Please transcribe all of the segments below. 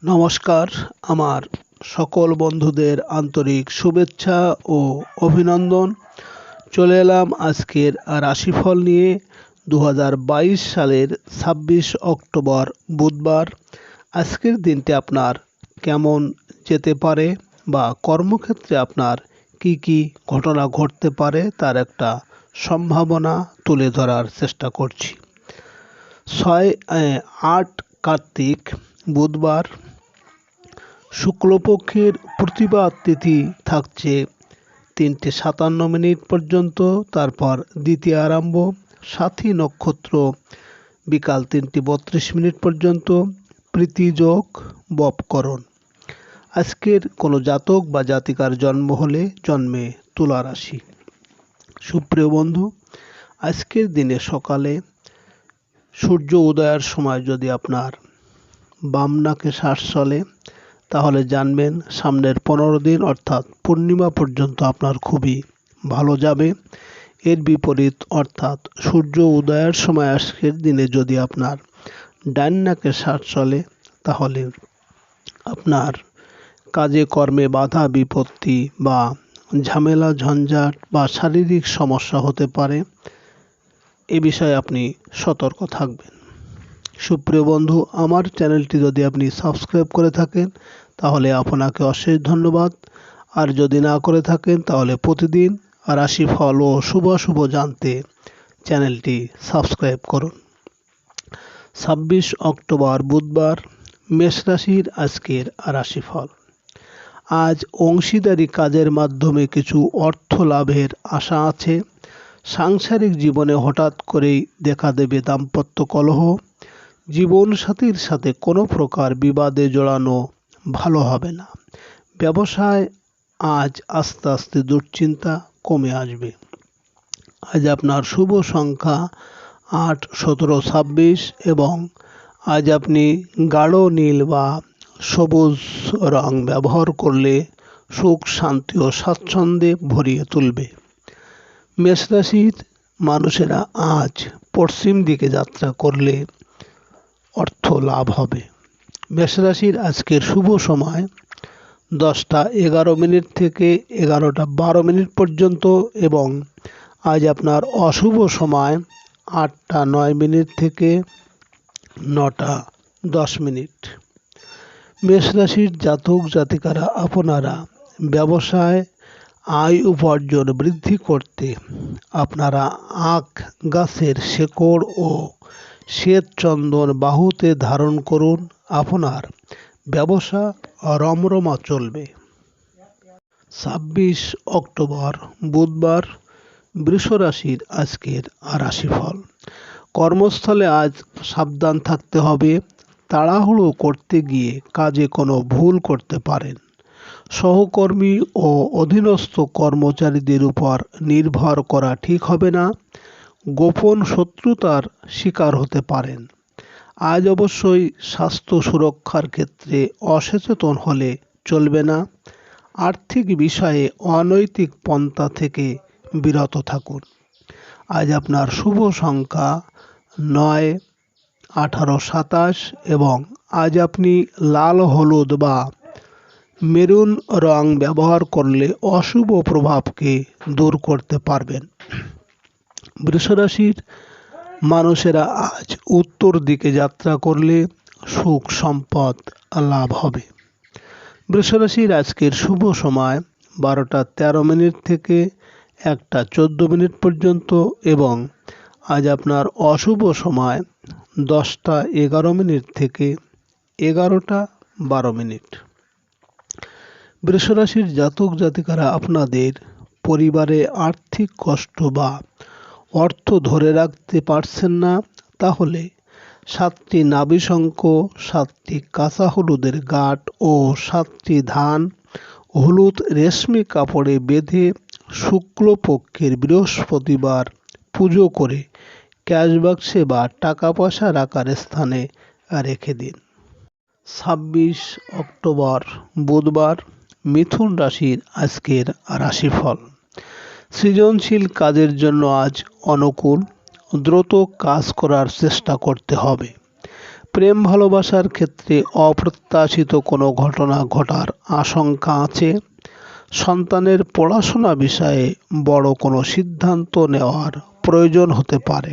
নমস্কার, আমার সকল বন্ধুদের আন্তরিক শুভেচ্ছা ও অভিনন্দন। চলে এলাম আজকের রাশিফল নিয়ে। 2022 সালের 26 অক্টোবর বুধবার। আজকের দিনটি আপনার কেমন যেতে পারে বা কর্মক্ষেত্রে আপনার কি কি ঘটনা ঘটতে পারে তার একটা সম্ভাবনা তুলে ধরার চেষ্টা করছি। 8 কার্তিক বুধবার, শুক্লপক্ষের প্রতিবাদ তিথি থাকছে 3:57 পর্যন্ত, তারপর দ্বিতীয় আরম্ভ। সাথী নক্ষত্র বিকাল 3:32 পর্যন্ত, প্রীতিযোগ বপকরণ। আজকের কোনো জাতক বা জাতিকার জন্ম হলে জন্মে তুলা রাশি। সুপ্রিয় বন্ধু, আজকের দিনে সকালে সূর্য উদয়ের সময় যদি আপনার বাম নাকে শ্বাস চলে তাহলে জানবেন সামনের 15 দিন অর্থাৎ পূর্ণিমা পর্যন্ত আপনার খুবই ভালো যাবে। এর বিপরীত অর্থাৎ সূর্য উদয়ের সময় আজকের দিনে যদি আপনার ডান নাকে শ্বাস চলে তাহলে আপনার কাজে কর্মে বাধা বিপত্তি বা ঝামেলা ঝঞ্ঝাট বা শারীরিক সমস্যা হতে পারে। এ বিষয়ে আপনি সতর্ক থাকবেন। সুপ্রিয় বন্ধু, আমার চ্যানেলটি যদি আপনি সাবস্ক্রাইব করে থাকেন তাহলে আপনাকে অশেষ ধন্যবাদ। আর যদি না করে থাকেন তাহলে প্রতিদিন রাশিফল ও শুভ জানতে চ্যানেলটি সাবস্ক্রাইব করুন। 26 অক্টোবর বুধবার, মেষ রাশির আজকের রাশিফল। আজ অংশীদারি কাজের মাধ্যমে কিছু অর্থ লাভের আশা আছে। সাংসারিক জীবনে হঠাৎ করেই দেখা দেবে দাম্পত্য কলহ। জীবনসাথীর সাথে কোনো প্রকার বিবাদে জড়ানো ভালো হবে না। ব্যবসায় আজ আস্তে আস্তে দুশ্চিন্তা কমে আসবে। আজ আপনার শুভ সংখ্যা 8, 17, 26 এবং আজ আপনি গাঢ় নীল বা সবুজ রং ব্যবহার করলে সুখ শান্তি ও স্বাচ্ছন্দ্যে ভরিয়ে তুলবে। মেষ রাশির মানুষেরা আজ পশ্চিম দিকে যাত্রা করলে অর্থ লাভ হবে। মেষ রাশির আজকের শুভ সময় 10:11 থেকে 11:12 পর্যন্ত এবং আজ আপনার অশুভ সময় 8:09 থেকে 9:10। মেষ রাশির জাতক জাতিকারা আপনারা ব্যবসায় আয় উপার্জন বৃদ্ধি করতে আপনারা আখ গাছের শেকড় ও শ্বেত চন্দন বাহুতে ধারণ করুন। আপনার ব্যবসা রমরমা চলবে। 26 অক্টোবর বুধবার, বৃষ রাশির আজকের রাশিফল। কর্মস্থলে আজ সাবধান থাকতে হবে। তাড়াহুড়ো করতে গিয়ে কাজে কোনো ভুল করতে পারেন। সহকর্মী ও অধীনস্থ কর্মচারীদের উপর নির্ভর করা ঠিক হবে না। গোপন শত্রুতার শিকার হতে পারেন। আজ অবশ্যই স্বাস্থ্য সুরক্ষার ক্ষেত্রে অসচেতন হলে চলবে না। আর্থিক বিষয়ে অনৈতিক পন্থা থেকে বিরত থাকুন। আজ আপনার শুভ সংখ্যা 9, 18, 27 এবং আজ আপনি লাল হলুদ বা মেরুন রং ব্যবহার করলে অশুভ প্রভাবকে দূর করতে পারবেন। বৃষ রাশির মানুষেরা আজ উত্তর দিকে যাত্রা করলে সুখ সম্পদ লাভ হবে। বৃষ রাশির আজকের শুভ সময় 12:13 থেকে 1:14 পর্যন্ত এবং আজ আপনার অশুভ সময় 10:11 থেকে 11:12। বৃষ রাশির জাতক জাতিকারা আপনাদের পরিবারে আর্থিক কষ্ট বা অর্থ ধরে রাখতে পারছেন না, তাহলে 7টি নাভিশঙ্খ, 7টি কাঁচা হলুদের গাঁট ও 7টি ধান হলুদ রেশমি কাপড়ে বেঁধে শুক্লপক্ষের বৃহস্পতিবার পুজো করে ক্যাশ বাক্সে বা টাকা পয়সা রাখার স্থানে রেখে দিন। 26 অক্টোবর বুধবার, মিথুন রাশির আজকের রাশিফল। সৃজনশীল কাজের জন্য আজ অনুকূল। দ্রুত কাজ করার চেষ্টা করতে হবে। প্রেম ভালোবাসার ক্ষেত্রে অপ্রত্যাশিত কোনো ঘটনা ঘটার আশঙ্কা আছে। সন্তানের পড়াশোনা বিষয়ে বড় কোনো সিদ্ধান্ত নেওয়ার প্রয়োজন হতে পারে।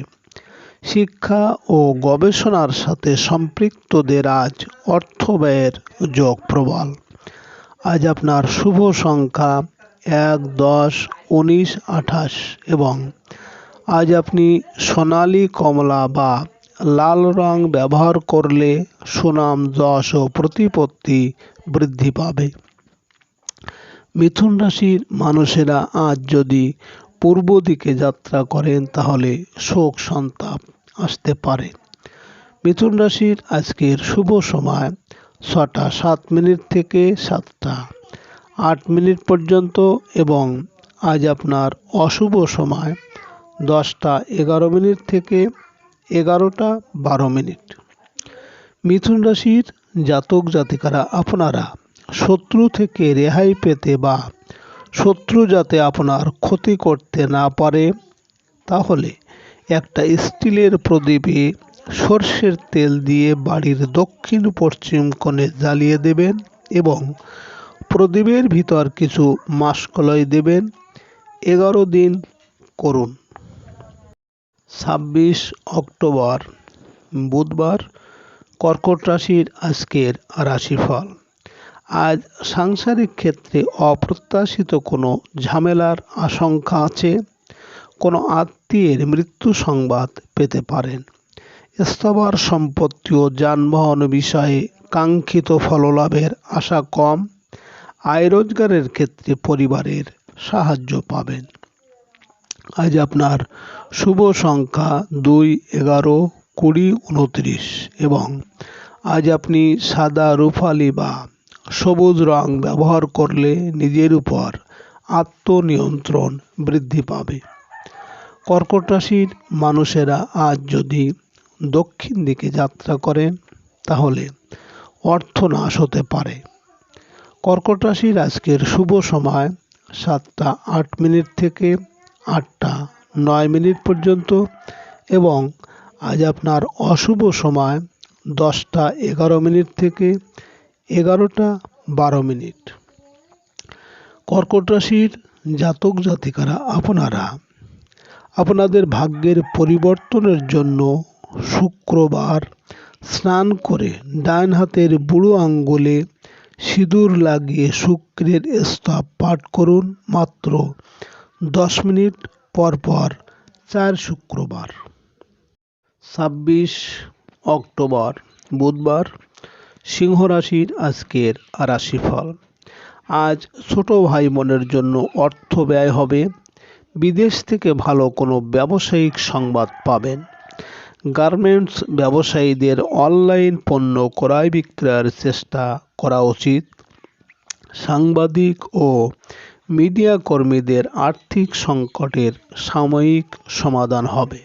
শিক্ষা ও গবেষণার সাথে সম্পৃক্তদের আজ অর্থ ব্যয়ের যোগ প্রবল। আজ আপনার শুভ সংখ্যা 1, 10, 19, 28 এবং আজ আপনি সোনালী, কমলা বা লাল রং ব্যবহার করলে সুনাম, যশ ও প্রতিপত্তি বৃদ্ধি পাবে। মিথুন রাশির মানুষেরা আজ যদি পূর্ব দিকে যাত্রা করেন তাহলে শোক সন্তাপ আসতে পারে। মিথুন রাশির আজকের শুভ সময় 6টা 7 মিনিট থেকে 7টা 8 মিনিট পর্যন্ত এবং আজ আপনার অশুভ সময় 10টা 11 মিনিট থেকে 11টা 12 মিনিট। মিথুন রাশির জাতক জাতিকারা আপনারা শত্রু থেকে রেহাই পেতে বা শত্রু যাতে আপনার ক্ষতি করতে না পারে তাহলে একটা স্টিলের প্রদীপে সর্ষের তেল দিয়ে বাড়ির দক্ষিণ পশ্চিম কোণে জ্বালিয়ে দেবেন এবং প্রদীপের ভিতর কিছু মাসকলাই দেবেন। 11 দিন করুন। 26 অক্টোবর বুধবার কর্কট রাশির আজকের রাশিফল। আজ সাংসারিক ক্ষেত্রে অপ্রত্যাশিত কোনো ঝামেলার আশঙ্কা আছে। কোনো আত্মীয়ের মৃত্যু সংবাদ পেতে পারেন। স্থাবর সম্পত্তি ও যানবাহন বিষয়ে কাঙ্ক্ষিত ফললাভের আশা কম। আয় রোজগারের ক্ষেত্রে পরিবারের সাহায্য পাবেন। আজ আপনার শুভ সংখ্যা 2, 11, 20, 29 এবং আজ আপনি সাদা, রূপালি বা সবুজ রং ব্যবহার করলে নিজের উপর আত্মনিয়ন্ত্রণ বৃদ্ধি পাবে। কর্কট রাশির মানুষেরা আজ যদি দক্ষিণ দিকে যাত্রা করেন তাহলে অর্থনাশ হতে পারে। কর্কট রাশির আজকের শুভ সময় 7টা 8 মিনিট থেকে 8টা 9 মিনিট পর্যন্ত এবং আজ আপনার অশুভ সময় 10টা 11 মিনিট থেকে 11টা 12 মিনিট। কর্কট রাশির জাতক জাতিকারা আপনারা আপনাদের ভাগ্যের পরিবর্তনের জন্য শুক্রবার স্নান করে ডান হাতের বুড়ো আঙ্গুলে সিঁদুর লাগিয়ে শুক্রের স্তব পাঠ করুন মাত্র 10 মিনিট পর পর 4 শুক্রবার। 26 অক্টোবর বুধবার সিংহ রাশির আজকের রাশিফল। আজ ছোট ভাই বোনের জন্য অর্থ ব্যয় হবে। বিদেশ থেকে ভালো কোনো ব্যবসায়িক সংবাদ পাবেন। গার্মেন্টস ব্যবসায়ীদের অনলাইন পণ্য ক্রয় বিক্রয়ের চেষ্টা করা উচিত। সাংবাদিক ও মিডিয়া কর্মীদের আর্থিক সংকটের সাময়িক সমাধান হবে।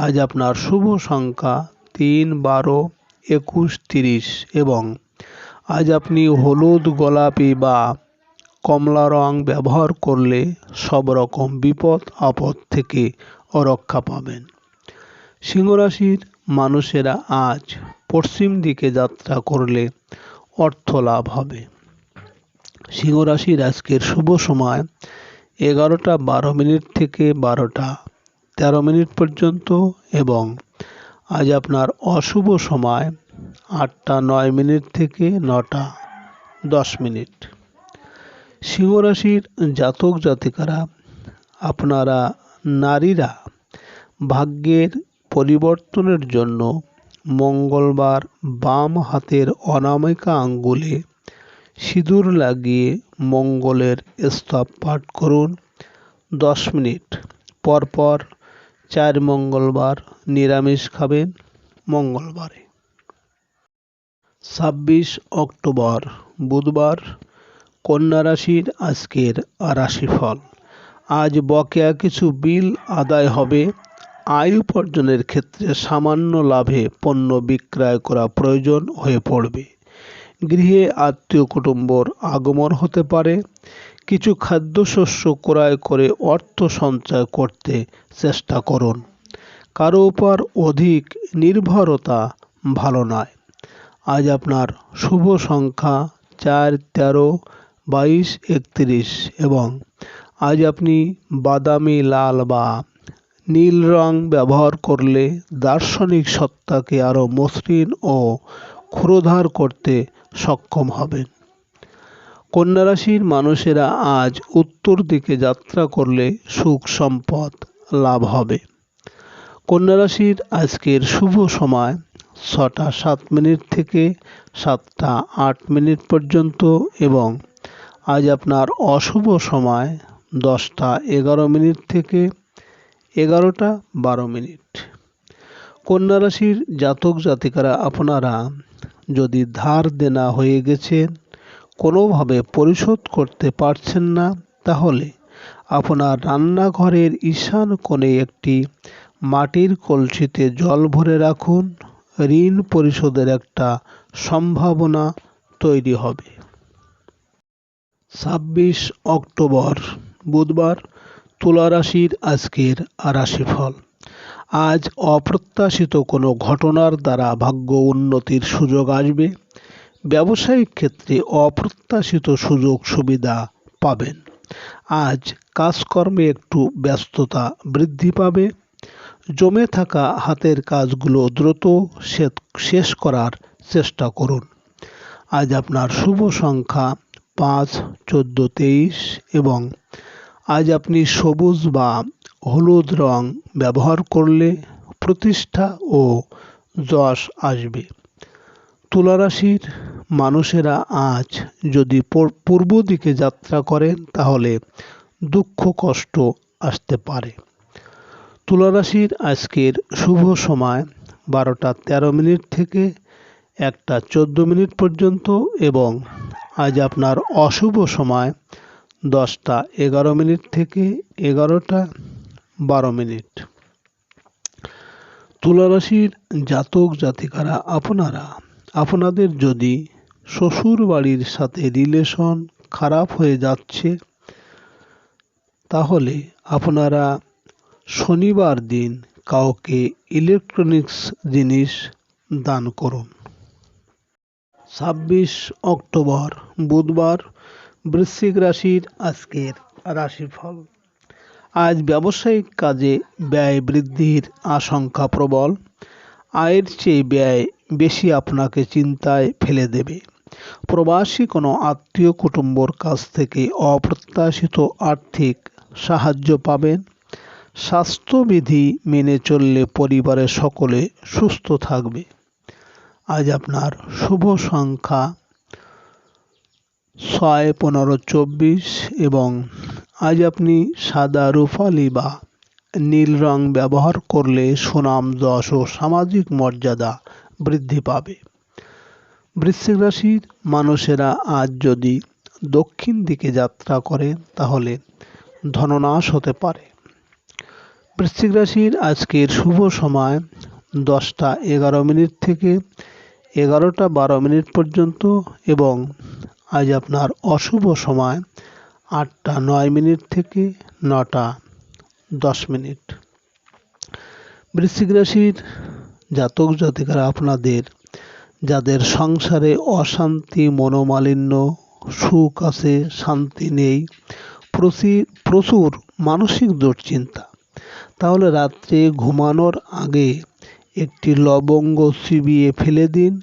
আজ আপনার শুভ সংখ্যা 3, 12, 21, 30 এবং আজ আপনি হলুদ, গোলাপি বা কমলা রং ব্যবহার করলে সব রকম বিপদ আপদ থেকে রক্ষা পাবেন। সিংহ রাশির মানুষেরা আজ পশ্চিম দিকে যাত্রা করলে অর্থ লাভ হবে। সিংহ রাশির আজকের শুভ সময় 11টা 12 মিনিট থেকে 12টা 13 মিনিট পর্যন্ত এবং আজ আপনার অশুভ সময় 8টা 9 মিনিট থেকে 9টা 10 মিনিট। সিংহ রাশির জাতক জাতিকারা আপনারা নারীরা ভাগ্যের পরিবর্তনের জন্য মঙ্গলবার বাম হাতের অনামিকা আঙ্গুলে সিঁদুর লাগিয়ে মঙ্গলের স্তব পাঠ করুন 10 মিনিট পর পর। 4 মঙ্গলবার নিরামিষ খাবেন মঙ্গলবারে। 26 অক্টোবর বুধবার কন্যা রাশির আজকের রাশিফল। আজ বকেয়া কিছু বিল আদায় হবে। আয় উপার্জনের ক্ষেত্রে সামান্য লাভে পণ্য বিক্রয় করা প্রয়োজন হয়ে পড়বে। গৃহে আত্মীয় কুটুম্বর আগমন হতে পারে। কিছু খাদ্যশস্য ক্রয় করে অর্থ সঞ্চয় করতে চেষ্টা করুন। কারো উপর অধিক নির্ভরতা ভালো নয়। আজ আপনার শুভ সংখ্যা 4, 13, 22, 31 এবং আজ আপনি বাদামি, লাল বা নীল রং ব্যবহার করলে দার্শনিক সত্তাকে আরও মসৃণ ও ক্ষুরোধার করতে সক্ষম হবেন। কন্যা রাশির মানুষেরা আজ উত্তর দিকে যাত্রা করলে সুখ সম্পদ লাভ হবে। কন্যা রাশির আজকের শুভ সময় 6টা 7 মিনিট থেকে 7টা 8 মিনিট পর্যন্ত এবং আজ আপনার অশুভ সময় 10টা 11 মিনিট থেকে 11টা 12 মিনিট। কন্যা রাশির জাতক জাতিকারা আপনারা যদি ধার দেনা হয়ে গেছেন, কোনোভাবে পরিশোধ করতে পারছেন না, তাহলে আপনার রান্নাঘরের ঈশান কোণে একটি মাটির কলসিতে জল ভরে রাখুন। ঋণ পরিশোধের একটা সম্ভাবনা তৈরি হবে। 26 অক্টোবর বুধবার তুলা রাশির আজকের রাশিফল। আজ অপ্রত্যাশিত কোনো ঘটনার দ্বারা ভাগ্য উন্নতির সুযোগ আসবে। ব্যবসায়িক ক্ষেত্রে অপ্রত্যাশিত সুযোগ সুবিধা পাবেন। আজ কাজকর্মে একটু ব্যস্ততা বৃদ্ধি পাবে। জমে থাকা হাতের কাজগুলো দ্রুত শেষ করার চেষ্টা করুন। আজ আপনার শুভ সংখ্যা 5, 14, 23 এবং আজ আপনি সবুজ বা হলুদ রং ব্যবহার করলে প্রতিষ্ঠা ও যশ আসবে। তুলা রাশির মানুষেরা আজ যদি পূর্ব দিকে যাত্রা করেন তাহলে দুঃখ কষ্ট আসতে পারে। তুলা রাশির আজকের শুভ সময় 12টা 13 মিনিট থেকে 1টা 14 মিনিট পর্যন্ত এবং আজ আপনার অশুভ সময় 10টা 11 মিনিট থেকে 11টা 12 মিনিট। তুলা রাশির জাতক জাতিকারা আপনারা আপনাদের যদি শ্বশুর বাড়ির সাথে রিলেশন খারাপ হয়ে যাচ্ছে, তাহলে আপনারা শনিবার দিন কাউকে ইলেকট্রনিক্স জিনিস দান করুন। 26 অক্টোবর বুধবার বৃশ্চিক রাশির আজকের রাশিফল। আজ ব্যবসায়িক কাজে ব্যয় বৃদ্ধির আশঙ্কা প্রবল। আয়ের চেয়ে ব্যয় বেশি আপনাকে চিন্তায় ফেলে দেবে। প্রবাসী কোনো আত্মীয় কুটুম্বর কাছ থেকে অপ্রত্যাশিত আর্থিক সাহায্য পাবেন। স্বাস্থ্যবিধি মেনে চললে পরিবারের সকলে সুস্থ থাকবে। আজ আপনার শুভ সংখ্যা 6, 15, 24 এবং আজ আপনি সাদা, রূপালি বা নীল রং ব্যবহার করলে সুনাম, যশ ও সামাজিক মর্যাদা বৃদ্ধি পাবে। বৃশ্চিক রাশির মানুষেরা আজ যদি দক্ষিণ দিকে যাত্রা করে তাহলে ধননাশ হতে পারে। বৃশ্চিক রাশির আজকের শুভ সময় 10টা 11 মিনিট থেকে 11টা 12 মিনিট পর্যন্ত এবং আজ আপনার অশুভ সময় 8টা 9 মিনিট থেকে 9টা 10 মিনিট। বৃশ্চিক রাশির জাতক জাতিকারা আপনাদের যাদের সংসারে অশান্তি, মনোমালিন্য, সুখ আছে শান্তি নেই, প্রচুর মানসিক দুশ্চিন্তা, তাহলে রাত্রে ঘুমানোর আগে একটি লবঙ্গ চিবিয়ে ফেলে দিন।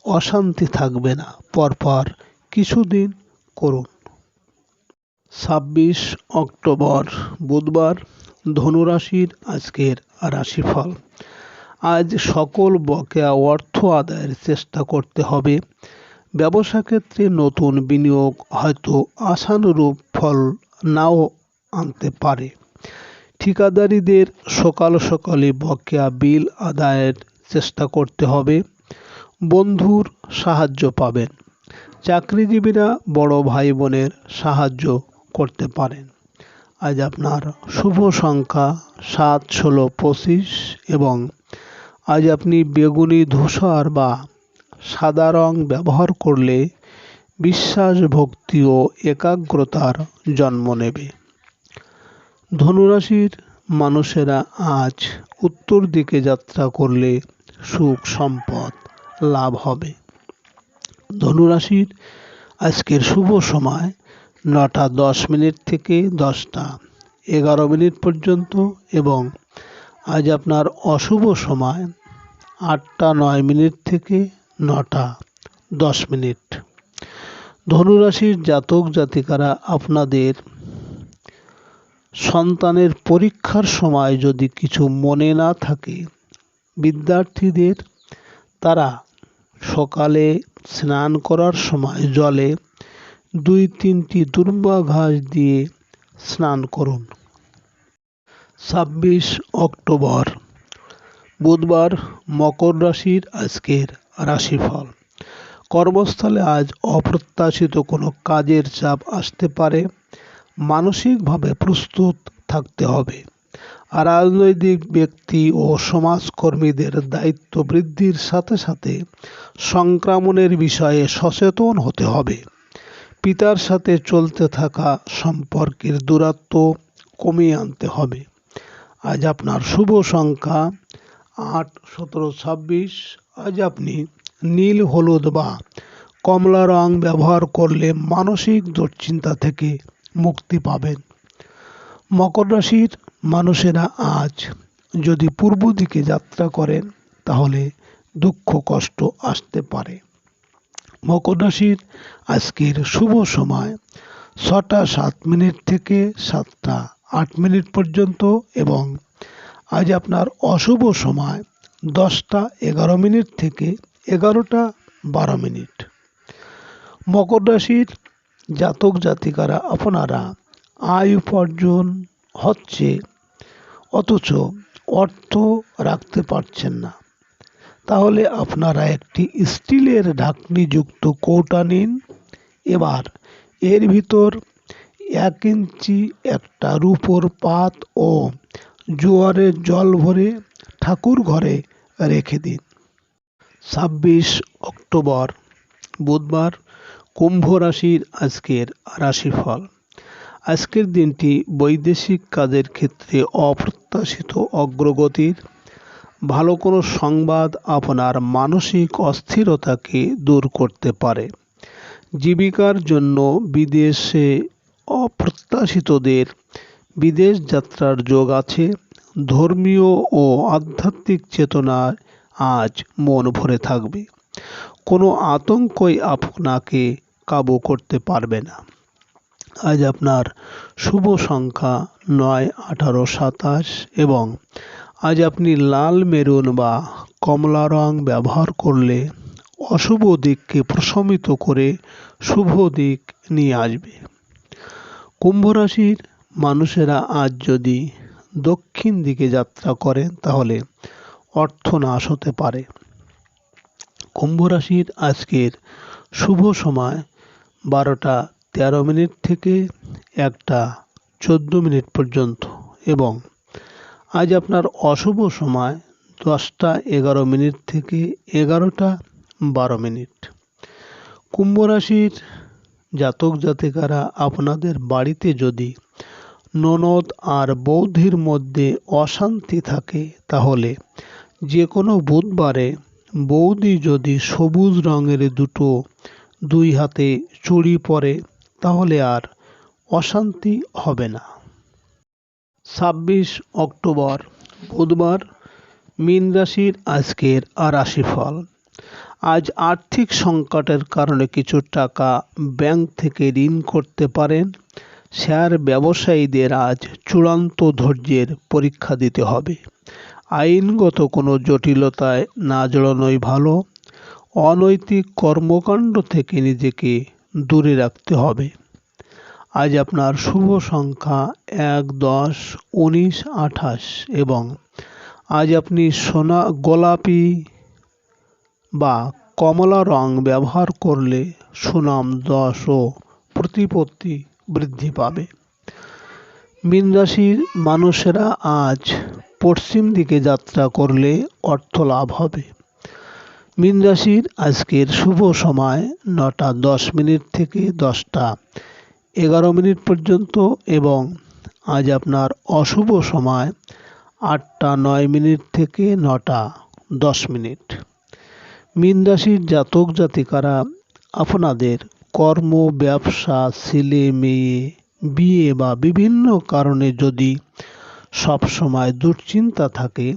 অশান্তি থাকবে না। পরপর কিছুদিন করুন। 26 অক্টোবর বুধবার ধনু রাশির আজকের রাশিফল। আজ সকল বকেয়া অর্থ আদায়ের চেষ্টা করতে হবে। ব্যবসা ক্ষেত্রে নতুন বিনিয়োগ হয়তো আশানুরূপ ফল নাও আনতে পারে। ঠিকাদারিদের সকাল সকালে বকেয়া বিল আদায়ের চেষ্টা করতে হবে। বন্ধুর সাহায্য পাবেন। চাকরিজীবীরা বড় ভাই বোনের সাহায্য করতে পারেন। আজ আপনার শুভ সংখ্যা 7, 16, 25 এবং আজ আপনি বেগুনি, ধূসর বা সাদা রং ব্যবহার করলে বিশ্বাস, ভক্তি ও একাগ্রতার জন্ম নেবে। ধনুরাশির মানুষেরা আজ উত্তর দিকে যাত্রা করলে সুখ সম্পদ লাভ হবে। ধনুরাশির আজকের শুভ সময় 9:10 থেকে 10:11 পর্যন্ত এবং আজ আপনার অশুভ সময় 8:09 থেকে 9:10। ধনুরাশির জাতক জাতিকারা আপনাদের সন্তানের পরীক্ষার সময় যদি কিছু মনে না থাকে, বিদ্যার্থীদের তারা সকালে স্নান করার সময় জলে 2-3টি দুর্বা ঘাস দিয়ে স্নান করুন। 26 অক্টোবর বুধবার মকর রাশির আজকের রাশিফল। কর্মস্থলে আজ অপ্রত্যাশিত কোনো কাজের চাপ আসতে পারে, মানসিকভাবে প্রস্তুত থাকতে হবে। রাজনৈতিক ব্যক্তি ও সমাজকর্মীদের দায়িত্ব বৃদ্ধির সাথে সাথে সংক্রমণের বিষয়ে সচেতন হতে হবে। পিতার সাথে চলতে থাকা সম্পর্কের দূরত্ব কমিয়ে আনতে হবে। আজ আপনার শুভ সংখ্যা 8, 17, 26। আজ আপনি নীল, হলুদ বা কমলা রং ব্যবহার করলে মানসিক দুশ্চিন্তা থেকে মুক্তি পাবেন। মকর রাশির মানুষেরা আজ যদি পূর্ব দিকে যাত্রা করেন তাহলে দুঃখ কষ্ট আসতে পারে। মকর রাশির আজকের শুভ সময় 6:07 থেকে 7:08 পর্যন্ত এবং আজ আপনার অশুভ সময় 10:11 থেকে 11:12। মকর রাশির জাতক জাতিকারা আপনারা আয় উপার্জন হচ্ছে অথচ অর্থ রাখতে পারছেন না, তাহলে আপনারা একটি স্টিলের ঢাকনিযুক্ত কৌটা নিন। এবার এর ভিতর 1 ইঞ্চি একটা রূপোর পাত ও জোয়ারের জল ভরে ঠাকুর ঘরে রেখে দিন। 26 অক্টোবর বুধবার কুম্ভ রাশির আজকের রাশিফল। আজকের দিনটি বৈদেশিক কাজের ক্ষেত্রে অপ্রত্যাশিত অগ্রগতির। ভালো কোনো সংবাদ আপনার মানসিক অস্থিরতাকে দূর করতে পারে। জীবিকার জন্য বিদেশে অপ্রত্যাশিতদের বিদেশ যাত্রার যোগ আছে। ধর্মীয় ও আধ্যাত্মিক চেতনায় আজ মন ভরে থাকবে। কোনো আতঙ্কই আপনাকে কাবু করতে পারবে না। আজ আপনার শুভ সংখ্যা 9, 18, 27 এবং আজ আপনি লাল, মেরুন বা কমলা রং ব্যবহার করলে অশুভ দিককে প্রশমিত করে শুভ দিক নিয়ে আসবে। কুম্ভ রাশির মানুষেরা আজ যদি দক্ষিণ দিকে যাত্রা করেন তাহলে অর্থ নাশ হতে পারে। কুম্ভ রাশির আজকের শুভ সময় 12:13 থেকে 1:14 পর্যন্ত এবং আজ আপনার অশুভ সময় 10:11 থেকে 11:12। কুম্ভ রাশির জাতক জাতিকারা আপনাদের বাড়িতে যদি ননদ আর বৌদির মধ্যে অশান্তি থাকে তাহলে যে কোনো বুধবারে বৌদি যদি সবুজ রঙের 2 হাতে চুড়ি পরে তাহলে আর অশান্তি হবে না। 26 অক্টোবর বুধবার মীন রাশির আজকের রাশিফল। আজ আর্থিক সংকটের কারণে কিছু টাকা ব্যাংক থেকে ঋণ করতে পারেন। শেয়ার ব্যবসায়ীদের আজ চূড়ান্ত ধৈর্যের পরীক্ষা দিতে হবে। আইনগত কোনো জটিলতায় না জড়ানোই ভালো। অনৈতিক কর্মকাণ্ড থেকে নিজেকে দূরে রাখতে হবে। আজ আপনার শুভ সংখ্যা 1, 10, 19, 28 এবং আজ আপনি গোলাপি বা কমলা রং ব্যবহার করলে সুনাম, যশ ও প্রতিপত্তি বৃদ্ধি পাবে। মীন রাশির মানুষেরা আজ পশ্চিম দিকে যাত্রা করলে অর্থ লাভ হবে। মীন রাশির আজকের শুভ সময় 9:10 থেকে 10:11 পর্যন্ত এবং আজ আপনার অশুভ সময় 8:09 থেকে 9:10। মীন রাশির জাতক জাতিকারা আপনাদের কর্ম, ব্যবসা, ছেলে মেয়ে, বিয়ে বা বিভিন্ন কারণে যদি সবসময় দুশ্চিন্তা থাকে,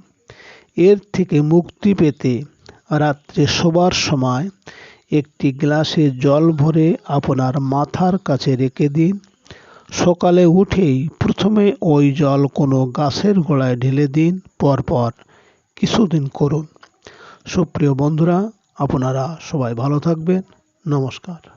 এর থেকে মুক্তি পেতে রাত্রে শোবার সময় একটি গ্লাসে জল ভরে আপনার মাথার কাছে রেখে দিন। সকালে উঠেই প্রথমে ওই জল কোনো গাছের গোড়ায় ঢেলে দিন। পরপর কিছুদিন করুন। সুপ্রিয় বন্ধুরা, আপনারা সবাই ভালো থাকবেন। নমস্কার।